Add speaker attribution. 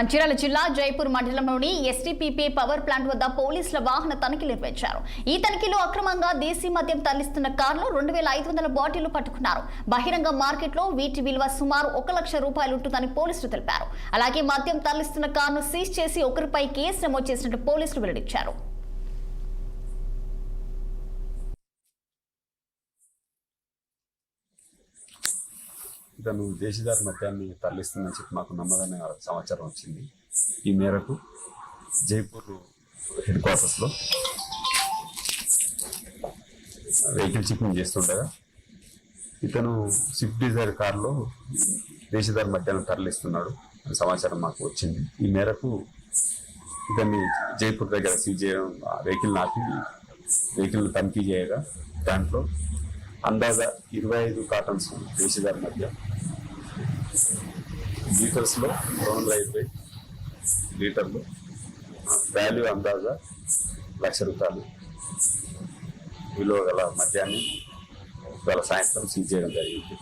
Speaker 1: మంచిర్యాల జిల్లా జైపూర్ మండలంలోని STPP power plant వద్ద పోలీసుల వాహన తనిఖీలు నిర్వహించారు. ఈ తనిఖీలో అక్రమంగా దేశీ మద్యం తరలిస్తున్న కారులో 2500 బాటిళ్లు పట్టుకున్నారు. బహిరంగ మార్కెట్లో వీటి విలువ సుమారు 1 లక్ష రూపాయలు ఉంటుందని పోలీసులు తెలిపారు. అలాగే మద్యం తరలిస్తున్న కారును సీజ్ చేసి ఒకరిపై కేసు నమోదు చేసినట్టు పోలీసులు వెల్లడించారు.
Speaker 2: ఇతను దేశీదారు మద్యాన్ని తరలిస్తుందని చెప్పి మాకు నమ్మదనే సమాచారం వచ్చింది. ఈ మేరకు జైపూర్ హెడ్ క్వార్టర్స్లో వెహికల్ చెకింగ్ చేస్తుండగా ఇతను స్విఫ్ట్ డిజైర్ కారులో దేశీదారు మద్యాన్ని తరలిస్తున్నాడు అని సమాచారం మాకు వచ్చింది. ఈ మేరకు ఇతన్ని జైపూర్ దగ్గర సీజ్ చేయడం, వెహికల్ ఆపి వెహికల్ తనిఖీ చేయగా దాంట్లో అందాజా 25 కార్టన్స్ దేశీదారు మద్యం, లీటర్స్లో 250 లీటర్లు, వాల్యూ అందాజా 1 లక్ష రూపాయలు విలువ గల మద్యాన్ని ఇవాళ సాయంత్రం సీజ్ చేయడం జరిగింది.